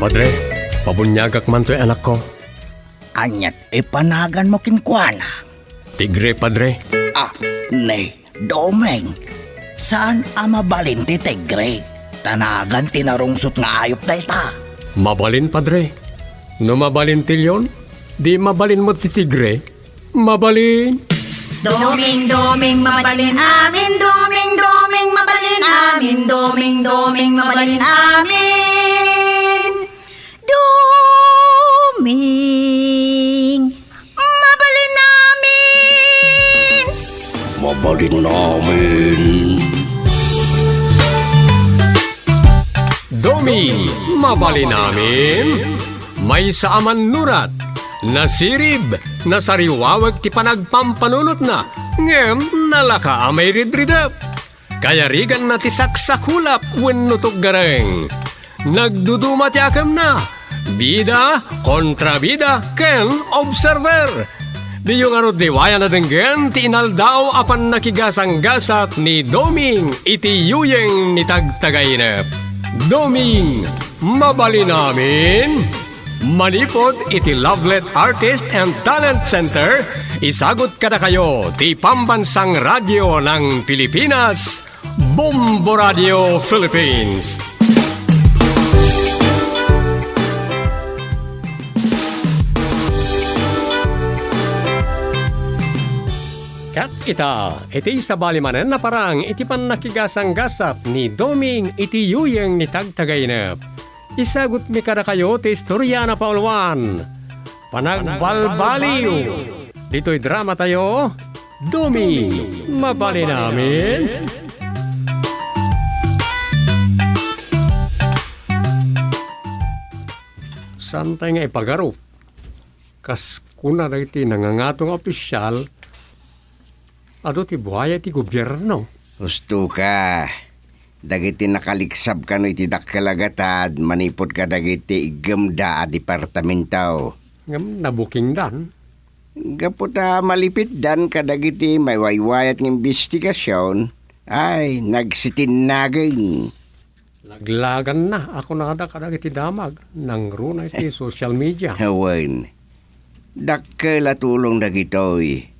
Padre, pabunyagak man to'y anak ko. Anyat ipanagan mo kinkwana. Tigre, Padre. Nay, Domeng. Saan mabalin ti Tigre? Tanagan tinarungsot nga ayop na ita. Mabalin, Padre. No mabalin tilyon, di mabalin mo ti Tigre. Mabalin. Doming, doming, mabalin amin. Doming, doming, mabalin amin. Doming, doming, mabalin amin. Doming, mabalin amin. Mabalin namin. Domi, mabalin namin. May saaman nurat, nasirib, nasariwawag ti panagpampanunot na, ngem nalaka amay ridridap. Kaya rigan na ti saksakulap wenno gareng. Nagduduma ti akam na, bida kontra bida ken observer. Di yung arod diwaya na denggen ti inaldaw apan nakigasang-gasat ni Doming iti yuyeng ni tagtagainep. Doming, mabalin namin. Manipod iti Lovelet Artist and Talent Center, isagot kada kayo ti Pambansang Radyo ng Pilipinas, Bombo Radio Philippines. Kat iti sa balimanen na parang iti pan nakigasang-gasap ni Doming iti yuyeng ni tagtagainep. Isagot mi kada kayo ti istorya na paulwan. Panagbalbaliw. Dito'y drama tayo. Doming, mabali namin. Saan tayo nga ipagaro? Kas kuna na iti nangangatong opisyal, ado ti buhaya ti gobyerno. Gusto ka. Dagiti nakaliksab ka no iti dakkalagatad, manipod ka dagiti igamda a departamentaw. Ngam nabuking dan. Gaputa malipit dan ka dagiti may waywayat ng investigasyon, ay nagsitinagin. Laglagan na. Ako nakada kadagiti damag. Nang runa iti social media. Hawan. Dakkala tulong dagitoy.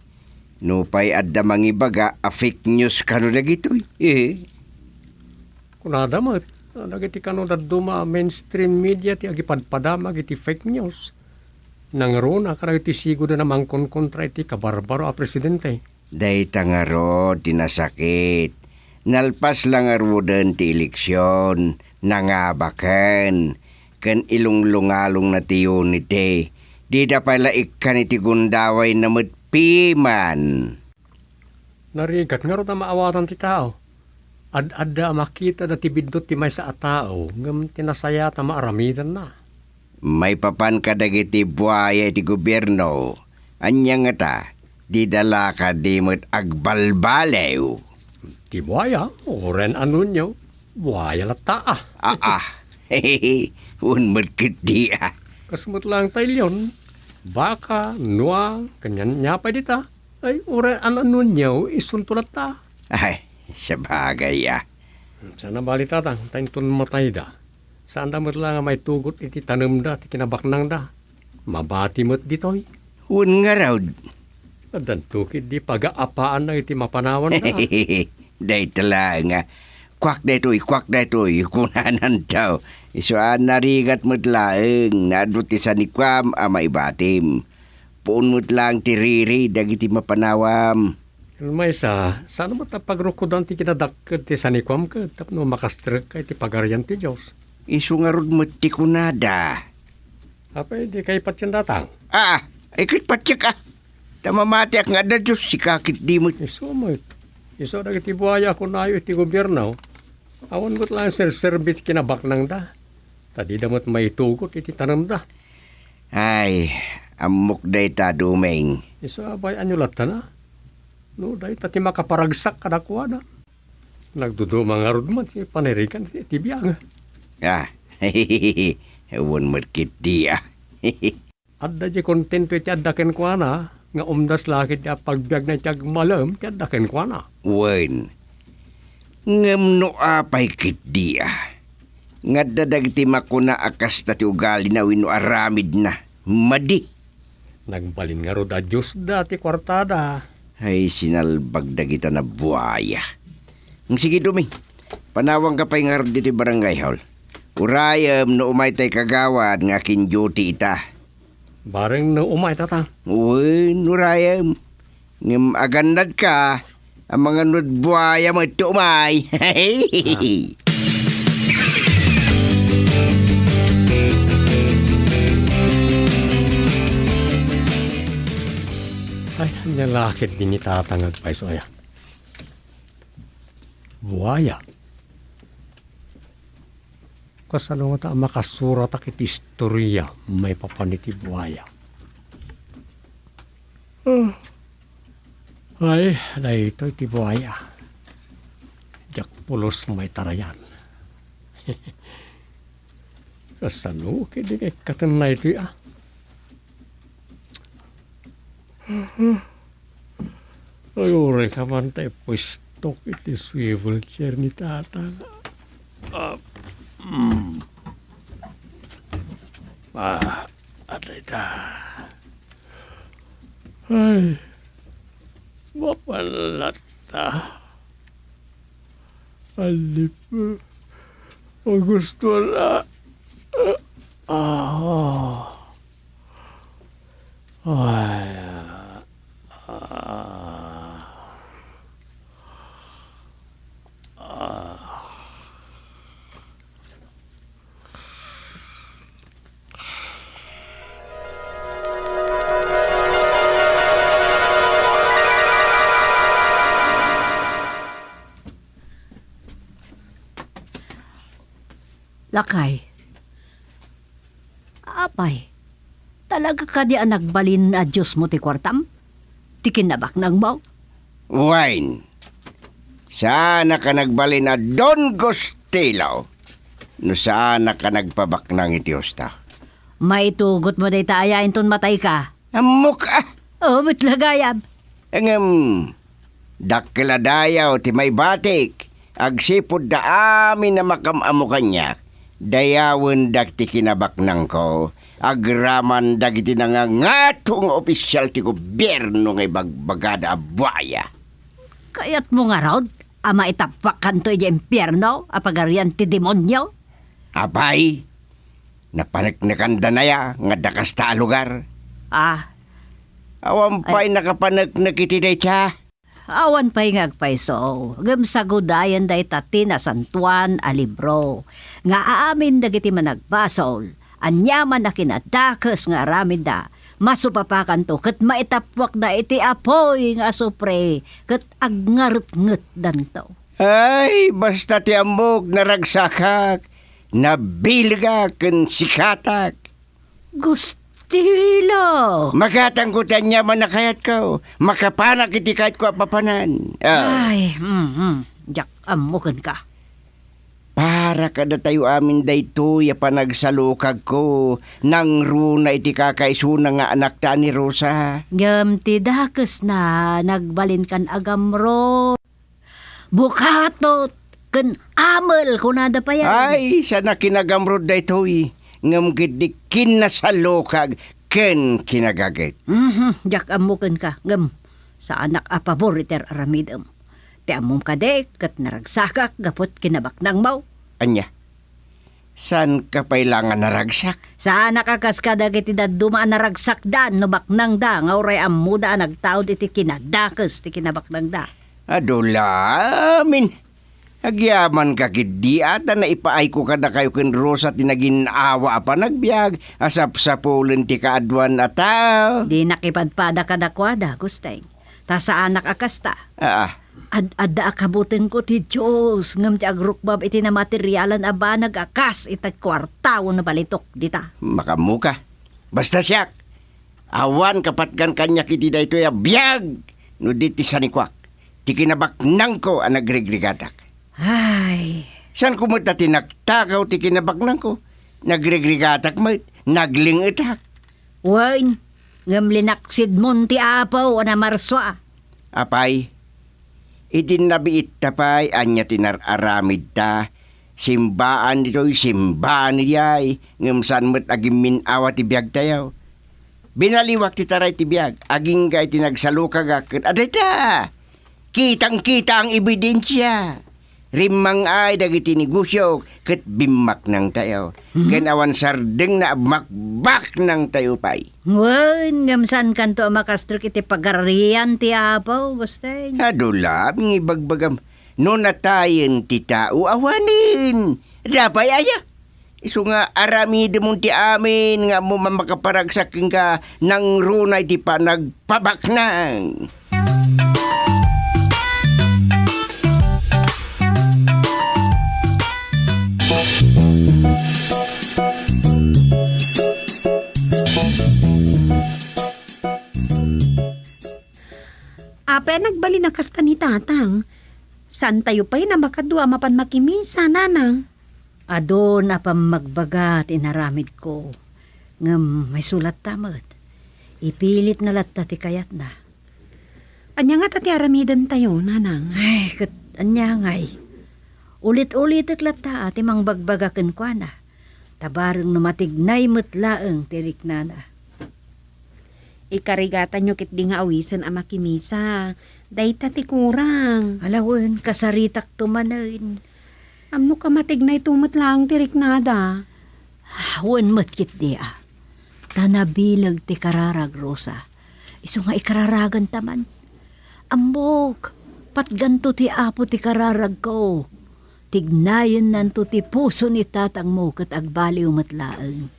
Nupay adda mangibaga a fake news kano dagitoy. Kunada mo, dagiti kano daduma mainstream media ti agipadpadamag iti fake news. Nang runa kadagiti sigo na namang kontra iti kabarbaro a presidente. Day tangaro tinasakit. Nalpas lang arwodan ti eleksyon. Nangabakan. Kan ilunglungalong na tiyo ni te. Di da pala ikan iti gundaway na piman. Narigat nga ro na maawatan ti tao. Ad-adda makita na tibidot ti may sa atao. Ngam tinasaya ta maaramidan na. May papan ka dagiti buhaya ti gobyerno. Anya nga ta, di dala ka di mo't agbalbalew. Ti buhaya, oren ano nyo, buhaya lata Hehehe, unmod kiti Kasmut lang tayo yun. Baka, nuang, kanyan niya pa dita. Ay, oren ano nyo, isuntulat ta. Ay, sa bagay Sana bali tatang, tayo tun matay da. Saan damot lang may tugot iti tanam da, iti kinabaknang da. Mabati mo't ditoy. Un nga raw. Adan tukid di pag-aapaan na iti mapanawan da. Day tala nga. Kwak daytoy, kunanan daw. Isuan narigat mo't laeng, naduti sa nikwam amay batim. Puun mo't lang tiriri, dagiti mapanawam. May sana mo tapagrukodan ti kinadakad ti sanikwam ka, tapno makastrek ka iti pagaryan ti Diyos. Isu nga rod mo't ti kunada. Apay, di kay patyan datang. Ay kit patyak Tamamati ak nga da Diyos, si kakit di mo't. Iso mo, iso na iti buhaya ko na iti gobyerno. Awan mo't lang ser-servit kinabaknang da. Tadi damot may tugot iti tanam da. Ay, amok day ta dumeng. Iso abay anyulat na. No, dahi tati makaparagsak kadakwa na. Nagdudumang arod man si panirikan si tibiyang. Hehehe, ewan mo't di Adda di kontento iti addaken kwa na. Nga umdas lakit ya pagbiag na tiyag malam, iti addaken kwa na. Wen, ngem no apay kit di Nga dadagti makuna akas tati ugali na wino aramid na. Madi. Nagbalin nga ro da Diyos dati kwartada. Ay sinalbag dagita na buaya. Sige dumi. Panawang ka pa'y nga ro dito barangay hall. Urayam no umay tay kagawad nga kin duty ita. Bareng na umay tatang. Uy, nurayam. Ngam agandad ka. Ang mga nudbuaya mo ito umay. Ay, nalakit din ni tatang agpaiso ya. Buaya. Kasano nga ta makasura takit istorya may papaniti buaya. Ay, na ito iti buaya. Jak pulos may tarayan. Kasano kiti kay katan na ito ya. Ay, uri ka man tayo pwistok iti swivel chair ni tatang. Atay ta. Ay, mapalata. Alip. Ang gusto na. Ay, Lakay. Apay. Talaga ka di ang nagbalin na Diyos mo ti kwartam? Ti kinabak nang mo? Wine. Sana ka nagbalin na Don Gostilo. No sana ka nagpabak ng itiyosta. Maitugot mo day taayain ton matay ka. Amok ah. Oh, matlagayab. Dakiladayaw ti may batik. Agsipod da amin na makamamu kanya. Dayawan dak ti kinabak nang ko. Agraman dagiti na nga ngatong opisyal ti gobyerno ngay bagbagada abwaya. Kayat mo nga raw, ama itapak kanto iti impyerno, apagarian ti demonyo? Abay, napanagnakanda na ya nga dakas ta lugar. Ah, Awan pa'y nakapanagnak iti day siya. awan pa'y ngagpaiso. Gamsagudayan day tati na santuan a libro. Nga aamin dagiti managbasol. Anyaman na kinadakas nga aramid da. Masupapakan to kat maitapwak na iti apoy nga supre. Kat agngarut-ngut danto. Ay, basta ti amog naragsakak. Nabilga ken sikatak. Gustilo! Magatanggutan niya man nakayat ko. Makapanak iti kahit ko apapanan. Ay, jak amukan ka. Para kada tayo amin dayto ya panagsalukag ko nang runa iti kakaisuna nga anak ta ni Rosa. Ngam ti dakas na nagbalin kan agamro. Bukatot ken amel kunada pa yan. Ay, sana kinagamrod daytoy. Ngam gidi kinasalukag ken kinagagit. Jak amukan ka. Ngam sa anak a paboriter aramidem. Ti amom ka de kat naragsakak gapot kinabak nang mau. Anya, saan ka pailangan naragsak? Sa anak akas ka dagiti dumaan naragsak dan no baknang da nga uray amuda nagtaod iti kinadakas ti kinabak nang da. Adulamin. Agyaman ka kidi ata na ipaay ko kada kayo ken Rosa tinaginawa pa nagbiag asap-sapulen ti kaadwan ataw. Di nakipadpada kadakwada gustay. Ta sa anak akas ta. Adda akabutin ko ti Diyos ngam ti agrukbab iti na materialan aba nagakas itag kwartaw na balitok dita. Makamuka. Basta siyak. Awan kapatgan kanya kiti dayto ya biag. No diti sanikwak. Ti kinabaknang ko ang nagregregadak. Ay, San kumuta tinaktakaw ti kinabaknang ko? Nagregregadak mo, naglingitak. wain, ngam linaksid mon ti apaw na marswa. Apay, idin nabiit tapay anya tinararamid ta Simbaan dito'y simbaan ni Diyay. Ngamsan mo't aging minawa ti biyag tayo. Binaliwak ti taray ti biyag. Aging gay tinagsalukag akit. Aday ta! Kitang-kita ang ebidensya. Rimang ay dagiti negosyo ket bimak nang tayo. Ken awan sardeng na makbak nang tayo pay. Wen, ngamsan kanto makastruk iti pagarian ti apaw, gustay. Adula, ibagbagam. No natayen ti tao awanin. Dapay aya. Isu nga arami demon ti amin nga mo makaparagsak ka nang runay ti panagpabak nang. Ape, nagbali na kasta ni tatang. Saan tayo pa'y na makadua mapan makimisa, nanang? Ado na pamagbaga tinaramid ko. Ngam may sulat tamat. Ipilit na latta ti kayat na. Anya nga tati aramidan tayo, nanang? Ay, kat anya ngay. Ulit-ulit at latta at imang bagbagakan kwa na. Tabarang numatignay mutlaang tirik na na. Ikarigatan nyo kit di nga awisan ang makimisa. Day tati kurang. Alawan, kasaritak tumanain. Amno ka matignay tumot lang tirik nada. Wan matkit di ah. Tanabilag ti kararag, Rosa. Iso nga ikararagan taman. Ambok, patganto ti apo ti kararag ko. Tignayon nanto ti puso ni tatang mo kat agbaliw matlaang.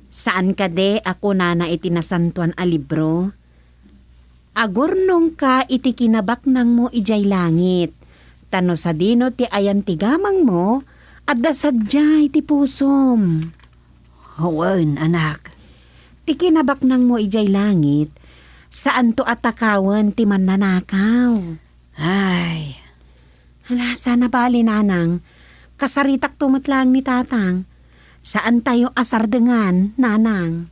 Saan ka de ako nana iti nasantuan a libro? Agurnong ka iti kinabak nang mo ijay langit. Tano sa dino ti ayan ti gamang mo, at dasadjay ti pusom. Hawan, anak. Ti kinabak nang mo ijay langit, saan to atakawan ti mannanakaw? Ay, Hala, sana bali nanang, kasaritak tumatlang ni tatang. Saan tayo asardengan, nanang?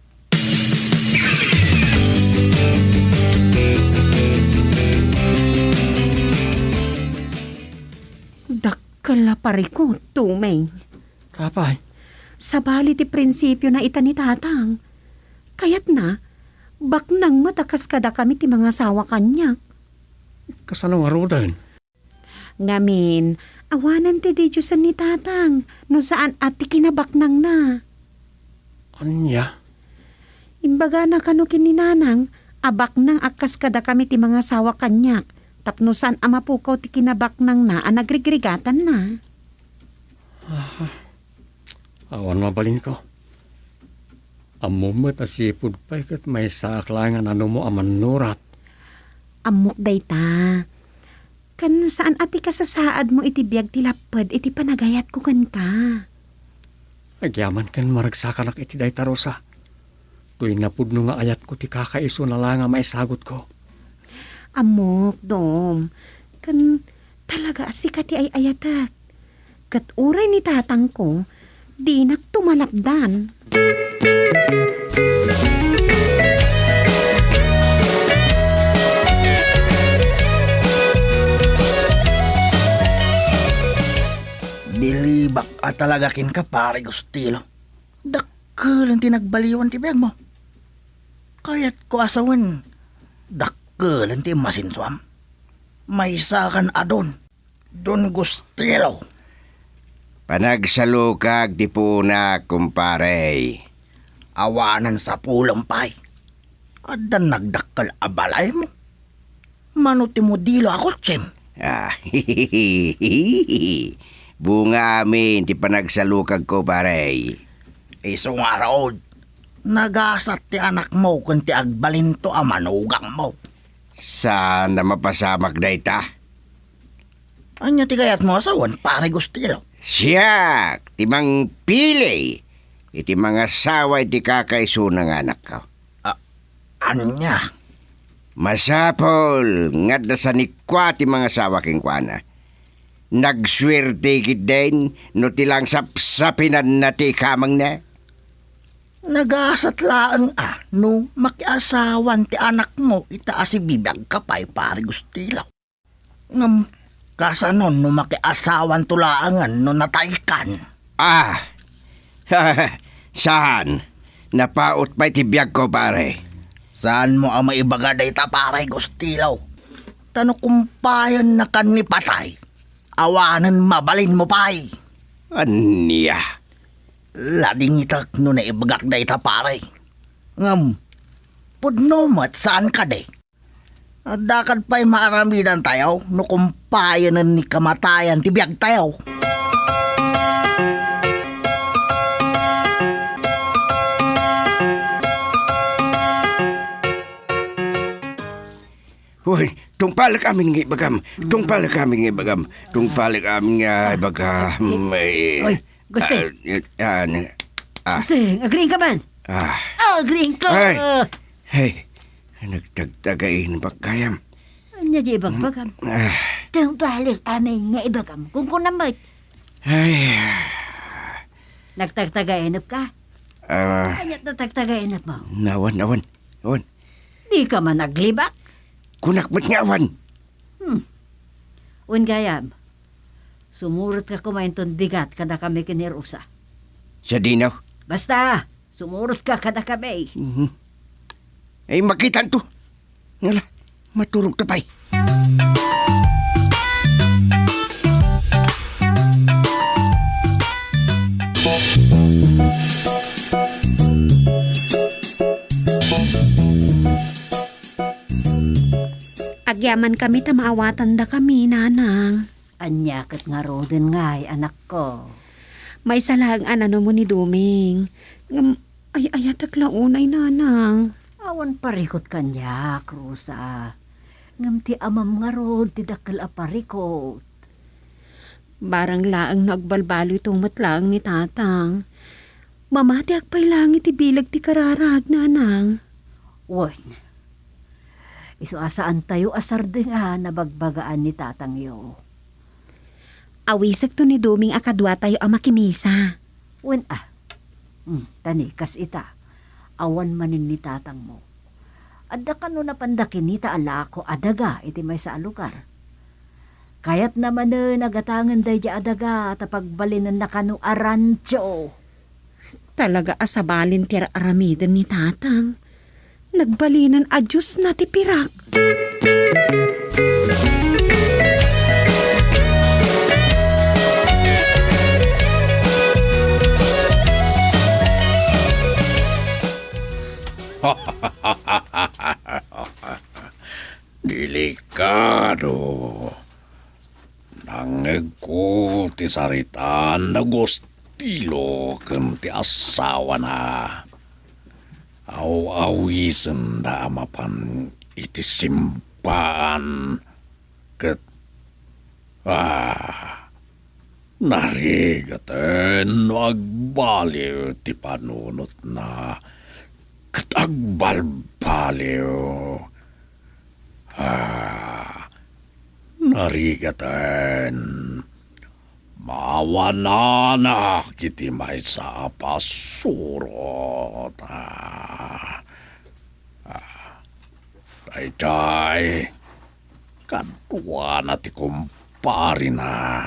Dakkala pariko, tumeng. Kapay, Sa bali ti prinsipyo na ita ni tatang. Kayat na, baknang matakas kada kami ti mga sawa kanya. kasano nga rodan? Ngamin, awanan ti di Diyosan ni tatang, no saan at ti kinabaknang na. Anya? Imbaga na kano kininanang, abak nang akas kada kami ti mga sawa kanyak, tapno saan amapukaw ti kinabaknang na, anagrigrigatan na. Awan mabalin ko. Amumot asipod pa kat may saklangan ano mo aman nurat. Amok day ta. Kan saan ati kasasaad mo iti biyag ti lapad, iti panagayat ko kan ka. Agyaman kan maragsakanak iti day tarosa. Tuy napudno nga ayat ko ti kakaiso na lang nga maisagot ko. Amok, dom. Kan talaga asika ti ay ayatak. Kat uray ni tatang ko, di nagtumalapdan. Bilibak at talaga kin ka pare Gustilo. Dakkel ang tinagbaliwan ti biyag mo. Kaya't ko asawan. Dakkel ang ti masinsuam. May sakan adon. Don Gustilo. Panagsalukag di po na, kumpare. Awanan sa pulampay. Adan nagdakkel abalay mo. Manuti mo dilo ako, Chem. Ah, bunga amin ti panagsalukag ko, pare. Iso nga raod. Nagasat ti anak mo kung ti agbalinto a manugang mo. Saan na mapasamak na ita? Anya ti kayat mo asawan, pare Gustilo. Siyak, timang pili. Iti mga saway ti kakaiso ng anak ko. Anya? Masapol, nga da sa nikwa ti mga sawa king kwana. Nagswerte kit din, no tilang sapsapinan na ti kamang na. Nagasat laang no makiasawan ti anak mo itaas si bibag kapay pare Gustilo. Ngam, Kasanon no makiasawan tulaangan no nataykan. Ah, saan? Napaot pa itibiyag ko, pare. Saan mo ang maibaga dayta paray gustilaw? Tano kumpayan na kan ni patay. Awanan mabalin mo pay. Aniya. Lading itak no naibagak dayta paray. Ngam, pudno mat saan ka day? Dakad pa'y maaramidan tayo no kumpayan ni kamatayan tibiyag tayo. Uy, tungpalik amin nga ibagam. Tungpalik amin nga ibagam. Tungpalik amin nga ibagam. Oy, Gusti. Ah, Gusti, agreeing ka man? ah. Agreeing ka! Ay. Hey, nagtagtagain pagkayam. Anya di ibagam? Ah, Itong balik amin nga ibagam. Kung kunamay, ay. nagtagtagainap ka? Anya't natagtagainap mo? Nawan. Di ka man naglibak? Kunakmat nga awan. Un gayam, sumurot ka kumainton bigat kada kami kinirusa. Sa dinaw. Basta, sumurot ka kada kami. Ay, makitan to. Ngala, maturog tapay. Agyaman kami ta maawatan da kami, nanang. Anyakit nga rodin nga'y anak ko. May salang ano mo ni Duming. Ay, ayatak launay, nanang. Awan parikot kanya, Krusa. Ngam ti amam nga rod, ti dakil aparikot. Barang laang nagbalbalo tumat lang ni tatang. Mamati akpay langit ti bilag ti kararag, nanang. Uy, iso asaan tayo asar din nabagbagaan ni tatang yo. Awisag to ni Duming akadwa tayo ang makimisa. Uy, tani, kas ita. Awan manin ni tatang mo. Adda ka no napandakin ni taala ko adaga iti may sa lugar. Kayat naman nagatangan day di adaga tapagbalinan na kanu arancho. Talaga asabalin tira aramidan ni tatang. Nagbalinan adyos na ti pirak. Delikado. Nangeg ko ti saritaan na gustilo ken ti asawa na. Aw-awisen da mapan iti simpaan ket narigaten agbaliw ti panunot na ket agbalbaliw. Narigaten mawanana kiti may sa pasurot. Day, kadwa na ti kumpari na.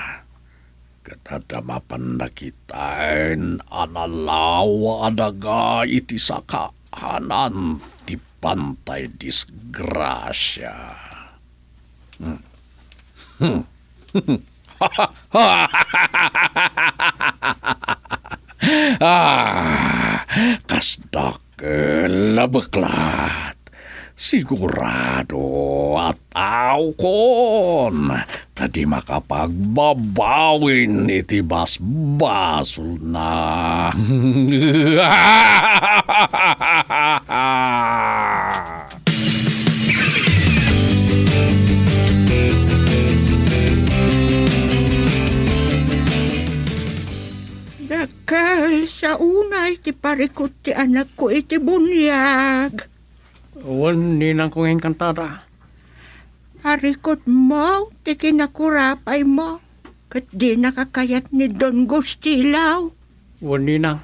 Katadamapan na kitain analawa adaga iti sakahanan ti pantay disgrasya. Kasdakel na baklat. Sigurado at tao kon tadi makapagbabawin iti basbasol na. Dakal sa unay ti parikot ti anak ko iti bunyag. Uwan, ninang kong enkantada. Parikot mo ti kinakurapay mo. Kat di nakakayat ni Don Gustilaw. Uwan, ninang.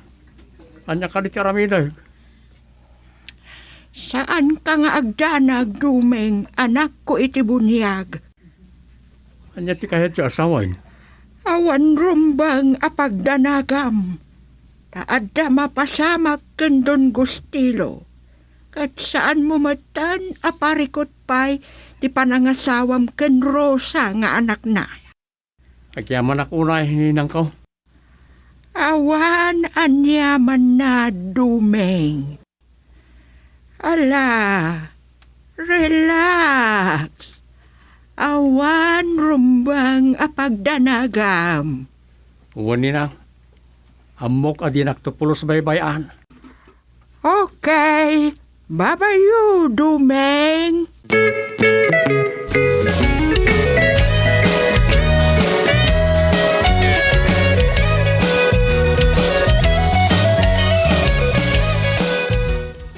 Anya ka di karamiday. Saan ka nga agdanag, Duming, anak ko iti bunyag? Anya ti kahit siya asawan. Awan rumbang apagdanagam. Taadda mapasamak ken Don Gustilo. Kat saan mo matan aparikot pa'y ti panangasawam ken Rosa nga anak na. Agyaman ako na hininang ko. Awan anyaman na dumeng. Ala, relax. Awan rumbang apagdanagam. Uwan na. Amok adinak to pulos baybayan. Okay, babayu dumeng.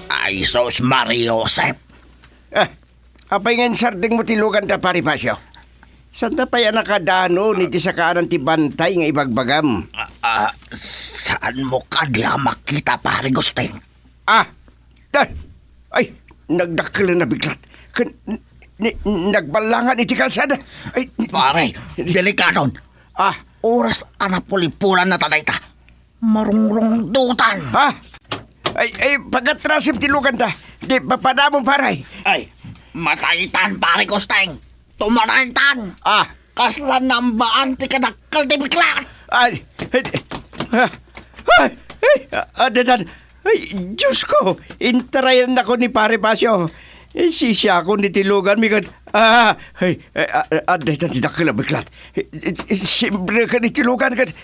Ay, sos Mariosep. Apay nga sarding mo tilugan ta paripasyo. Santa pa yan nakadano ni ti sakaanan ti bantay nga ibagbagam. Saan mo ka diha makita, pare Gusteng? Ay, nagdakkel na biglat. Nagbalangan iti kalsada. Ay, Pare, delikadon. Oras anapulipulan na taday ta. Marungrong dutan. Ay, pagatrasim tilugan ta. Di papadamong paray. Ay, mataitan, pare Gusteng. Tumanaitan. Kaslan nambaan ti kadakkel ti bigla. Ay, Diyos ko, intarayan ako ni Pare Pasyo. Sisya ako ni Tilugan, mikat. Aday, tidak ka biglat. Siyempre ka ni Tilugan, kat.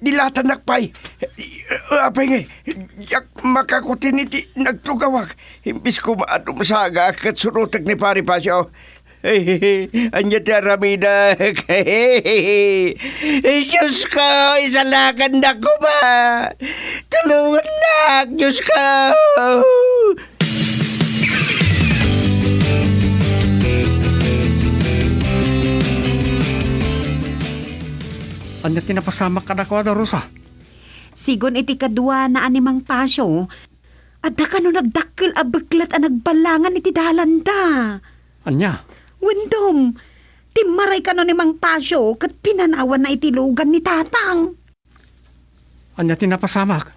Dilatan nakpay. Apay nga, yak makakutin iti nagtugawak. Imbis ko maadumsaga kat surutag ni Pare Pasyo. Anya ti aramida. Diyos ko, isalakan na ko ba? Tulungan na, Diyos ko. Anya tinapasamak ka na ko, Rosa. Sigon iti kadwa na animang pasyo, adda ka no nagdakkel a beglat a nagbalangan iti dalanda. Anya? Wendom, timaray ka no ni Mang Pasyo kat pinanawan na itilugan ni Tatang. Anya tinapasamak?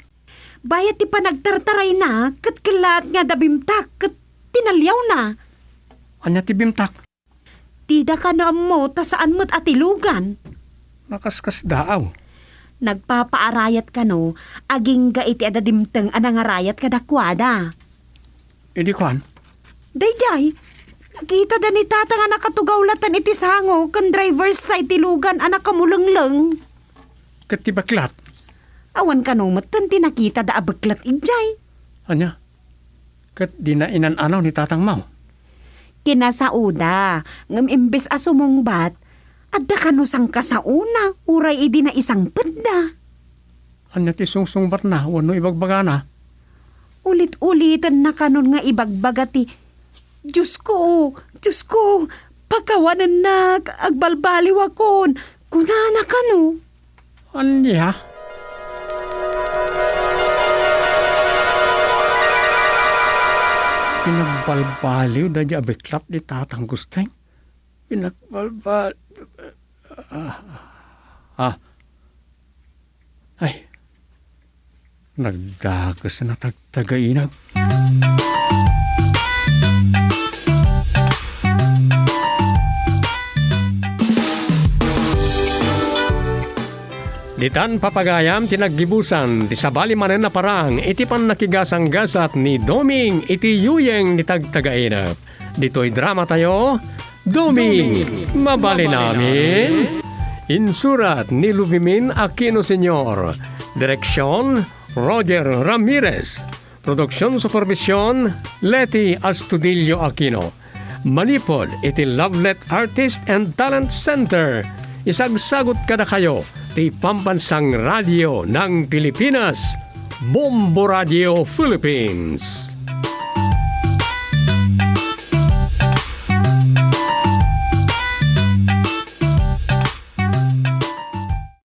Bayat ti panagtartaray na kat kalat nga dabimtak kat tinalyaw na. Anya ti bimtak? Tida ka na mo ta saan mo't atilugan. Nakaskas daaw. Nagpapaarayat ka no, aging ga iti adadimteng anangarayat kadakwada. Hindi kwan? Dayjay, nakita da ni Tata nga nakatugawlatan iti sango kan driver's side tilugan anak kamulangleng. Katibaklat. Awan ka no, matan tinakita da abaglat ijay. Anya? Kat di na inananaw ni Tatang Mau. Kinasauda, ngam imbes asumungbat, adda ka no sang kasauna, uray idi na isang pedda. Anya ti sungsungbat na, wano ibagbaga na. Ulit-ulitan na kanon nga ibagbagati. Diyos ko, pagkawanan na, agbalbaliw akon, kunana ka no. Anya? Pinagbalbaliw da di abiklat di Tatang Gusteng. Pinagbalbal... Ay, nagdagas na tagtagainag. Ditan papagayam tinaggibusan ti sabali manen na parang iti pan nakigasang-gasat ni Doming iti yuyeng ni tagtagainap. Dito'y drama tayo, Doming, mabali namin. Insurat ni Luvimin Aquino Sr. Direksyon, Roger Ramirez. Produksyon Supervisyon, Leti Astudillo Aquino. Manipod iti Lovelet Artist and Talent Center. Isagsagot kada kayo ti Pambansang Radio ng Pilipinas, Bombo Radio Philippines.